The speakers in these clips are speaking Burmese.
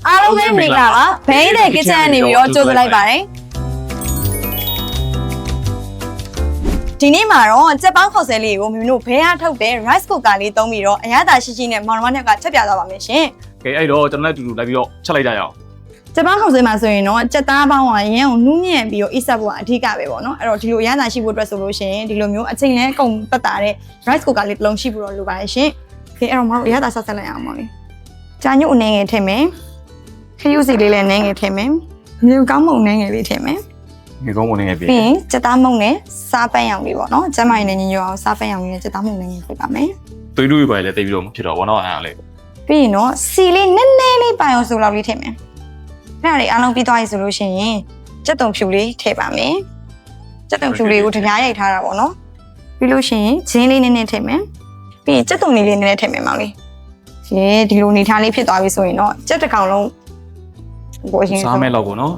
အားလုံးပဲမင်္ဂလာပါဘိန်းတဲ့ kitchen နေပြီးတော့ကြိုဆိုလိုက်ပါတယ်ဒီနေ့မှာတော့ကြက်ပေါင်းခေါက်ဆဲလေးကိုမိမိတို့ဘဲအားထုတ်တဲ့ rice cooker လေးသုံးပြီးတော့အရသာရှိရှိနဲ့မောင်နှမနှစ်ကချက်ပြသွားပါမယ်ရှင်ကဲအဲ့တော့ကျွန်တော်လည်းအတူတူလိုက်ပြီးတော့ချက်လိုက်ကြရအောင်ကြက်ပေါင်းခေါက်ဆဲမှာဆိုရင်တော့ကြက်သားပေါင်းကရင်းအောင်နူးညံ့ပြီးတော့အိစက်ဖို့ကအဓိကပဲပေါ့နော်အဲ့တော့ဒီလိုအရသာရှိဖို့အတွက်ဆိုလို့ရှိရင်ဒီလိုမျိုးအချိန်လဲကုန်ပတ်တာတဲ့ rice cooker လေးတစ်လုံးရှိဖို့တော့လိုပါတယ်ရှင်ကဲအဲ့တော့မတို့အရသာဆက်လိုက်အောင်ပါလေကြာညို့အနေငယ်ထည့်မယ်ခရုစီလေးလည်းအနေငယ်ထည့်မယ်မြေကောင်းမုံအနေငယ်လေးထည့်မယ်မြေကောင်းမုံအနေငယ်ပြီးရင်ကြက်သားမုံနဲ့စားပန်းရောင်လေးပေါ့နော်ကျမရင်းနဲ့ညညအောင်စားပန်းရောင်လေးနဲ့ကြက်သားမုံနဲ့ညထည့်ပါမယ်သွေးတွေပါလေတိတ်ပြီးတော့မဖြစ်တော့ဘောနော်အဲ့ဒါလေးပြီးရင်တော့စီလေးနည်းနည်းလေးပိုင်အောင်ဆိုလောက်လေးထည့်မယ်အဲ့ဒါလေးအားလုံးပြီးသွားပြီဆိုလို့ရှိရင်ကြက်တုံဖြူလေးထည့်ပါမယ်ကြက်တုံဖြူလေးကိုတပြားရိုက်ထားတာပေါ့နော်ပြီးလို့ရှိရင်ဂျင်းလေးနည်းနည်းထည့်မယ်ပြီးရင်ကြက်တုံလေးနည်းနည်းထည့်မယ်မောင်လေးဒီလိုနေထားလေးဖြစ်သွားပြီဆိုရင်တော့ကြက်တစ်ကောင်လုံးကိုအရင်စားမဲ့လောက်ကိုနော်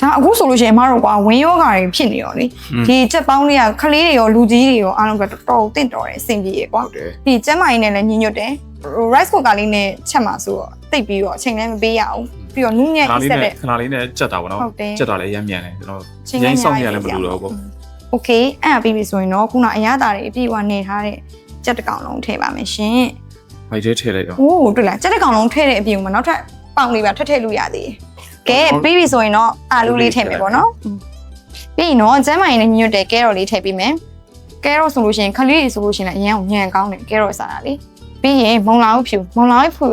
ဒါအခုဆိုလို့ရှိရင်အမတို့ကဝင်းယောဂါတွေဖြစ်နေရောလေဒီကြက်ပေါင်းလေးကခလေးတွေရောလူကြီးတွေရောအားလုံးကတော်တော်တင့်တော်တယ်အဆင်ပြေရကွာဒီကျမ်းမာရေးနဲ့လည်းညှိညွတ်တယ် rice cooker လေးနဲ့ချက်မှာဆိုတော့တိတ်ပြီးတော့အချိန်လည်းမပေးရအောင်ပြီးတော့နူးညံ့ဆက်တဲ့ခဏလေးနဲ့ချက်တာပေါ့နော်ချက်တာလည်းရမ်းမြန်တယ်ကျွန်တော်ရမ်းဆောင်ရလည်းမလိုတော့ဘူး okay အဲ့ဒါပြီးပြီဆိုရင်တော့ခုနအရသာတွေအပြည့်အဝနေထားတဲ့ကြက်တစ်ကောင်လုံးထည့်ပါမယ်ရှင်။မိုက်သေးထည့်လိုက်တော့။အိုးတွေ့လားကြက်တစ်ကောင်လုံးထည့်တဲ့အပြင်မှာနောက်ထပ်ပေါင်လေးပါထည့်လို့ရသေးတယ်။ကဲပြီးပြီဆိုရင်တော့အာလူလေးထည့်မယ်ပေါ့နော်။ပြီးရင်တော့ကျမ်းမာရင်လည်းညွတ်တဲ့ကဲရော်လေးထည့်ပေးမယ်။ကဲရော်ဆိုလို့ရှိရင်ခလေးတွေဆိုလို့ရှိရင်လည်းအရင်ကညံကောင်းတယ်ကဲရော်စားတာလေ။ပြီးရင်မုံလာဖြူ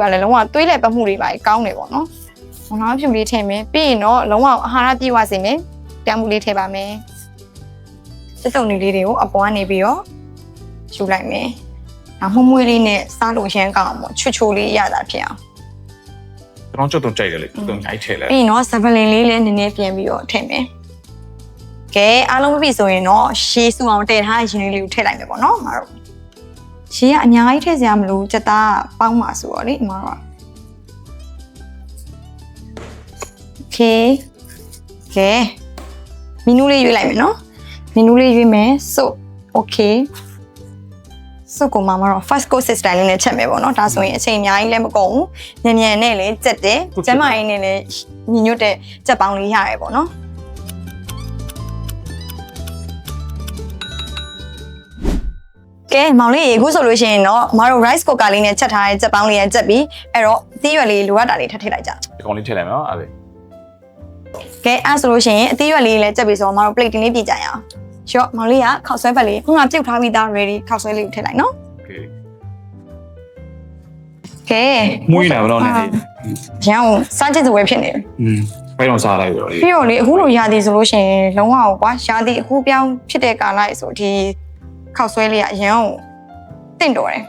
ကလည်းလုံးဝသွေးလက်ပတ်မှုတွေပါကောင်းတယ်ပေါ့နော်။မုံလာဖြူလေးထည့်မယ်။ပြီးရင်တော့လုံးဝအာဟာရပြည့်ဝစေမယ်။တံမှုလေးထည့်ပါမယ်။စက်စုံလေးတွေကိုအပေါ်ကနေပြီးတော့ယူလိုက်မယ်။မှုမွေးလေးနဲ့စားလို့ရမ်းကောင်းအောင်ပေါ့ချွတ်ချိုလေးရတာဖြစ်အောင်ကျွန်တော်ကြွတော့ကြိုက်တယ်လေကြွတော့ညိုက်ထည့်လိုက်ပြီးတော့စပလင်လေးလည်းနည်းနည်းပြန်ပြီးတော့ထည့်မယ်ကဲအားလုံးပြီဆိုရင်တော့ရှေးစုအောင်တည်ထားတဲ့ရင်လေးကိုထည့်လိုက်မယ်ပေါ့နော်မတို့ရှေးကအများကြီးထည့်စရာမလိုကြက်သားပေါင်းပါဆိုတော့လေမတို့ကဲမီနူးလေးရွေးလိုက်မယ်နော်မီနူးလေးရွေးမယ်ဆိုโอเคစုကမှတော့ first course style လေးနဲ့ချက်မယ်ပေါ့နော်ဒါဆိုရင်အချိန်အများကြီးလည်းမကုန်ဘူးမြန်နဲ့လည်းကြက်တယ်ကျမရင်းနဲ့လည်းညညွတ်တဲ့ကြက်ပေါင်းလေးရတယ်ပေါ့နော်ကဲမောင်လေးအခုဆိုလို့ရှိရင်တော့မတို့ rice cooker လေးနဲ့ချက်ထားတဲ့ကြက်ပေါင်းလေးရကြက်ပြီးအဲ့တော့အသီးရွက်လေးလိုအပ်တာလေးထည့်လိုက်ကြဒီကောင်လေးထည့်လိုက်မယ်နော်အဲ့ဒါကဲအဲ့ဆိုလို့ရှိရင်အသီးရွက်လေးလည်းကြက်ပြီးဆိုတော့မတို့ plate လေးပြကြရအောင်ရော့မောင်လေးကခောက်ဆွဲပတ်လေးခုနပြုတ်ထားပြီးသား ready ခောက်ဆွဲလေးကိုထည့်လိုက်နော်ကဲမွေးနေပါတော့နေရအောင်စားချစ်သူပဲဖြစ်နေပဲတော့စားလိုက်တော့လေပြီးတော့လေအခုလိုရာသီဆိုလို့ရှိရင်လုံးဝကွာရာသီအခုပြောင်းဖြစ်တဲ့ကာလဆိုဒီခောက်ဆွဲလေးကအရန်တင့်တော်တယ်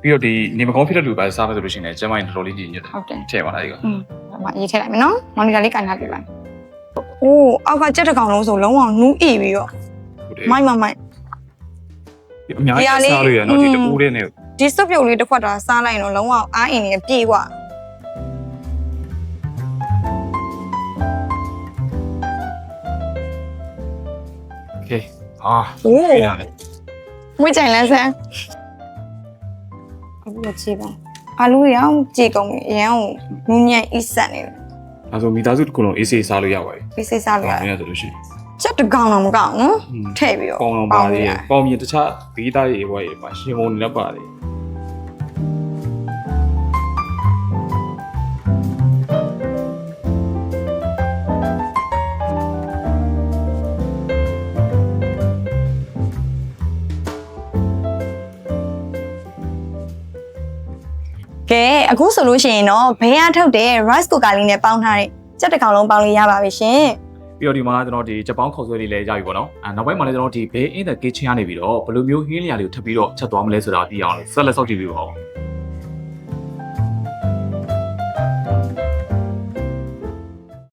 ပြီးတော့ဒီနေမကောင်းဖြစ်တဲ့လူပဲစားမယ်ဆိုလို့ရှိရင်ကျမရင်တော်တော်လေးကြည့်ညွတ်တယ်ထည့်ပါလားဒီကမရေးထည့်လိုက်မယ်နော်မောင်လေးကလေးကန်ထားပြလိုက်အိုးအောက်ကကြက်တစ်ကောင်လုံးဆိုလုံးဝနူးအေးပြီးတော့မိုက်အများကြီးစားလို့ရနော်ဒီတူးလေးနဲ့ဒီစွပ်ပြုတ်လေးတစ်ခွက်တာစားလိုက်တော့လုံးဝအားအင်နေပြေးกว่าโอเคဟာမွေးကြိုင်လန်းဆန်းအခုကြည့်ပါအာလူရောင်ကြည့်ကုန်ပြီအရန်နူးညံ့အစ်ဆက်နေတယ်ဒါဆိုမိသားစုတစ်ခုလုံးအေးဆေးစားလို့ရပါပြီအေးဆေးစားလို့ရတယ်ဆိုလို့ရှိရင်ချက်တကောင်တော့မကောင်းနော်ထည့်ပြီးတော့ပေါင်းပါလေပေါင်းမြင်တခြားဘီးသားရေဘွားရေပါရှင်မုံနေပါလေကဲအခုဆိုလို့ရှိရင်တော့ဘဲအားထုတ်တဲ့ rice cooker လေးနဲ့ပေါင်းထားတဲ့ကြက်တစ်ကောင်လုံးပေါင်းလေးရပါပြီရှင်ပြီးတော့ဒီမှာကျွန်တော်ဒီဂျပန်ခေါက်ဆွဲလေးလည်းရပြီပေါ့နော်နောက်ပိုင်းမှာလည်းကျွန်တော်ဒီဘဲ in the kitchen ကနေပြီးတော့ဘယ်လိုမျိုးဟင်းလျာလေးကိုထပ်ပြီးတော့ချက်သွားမလဲဆိုတာသိအောင်ဆက်လက်စောင့်ကြည့်ပြီးပါဦး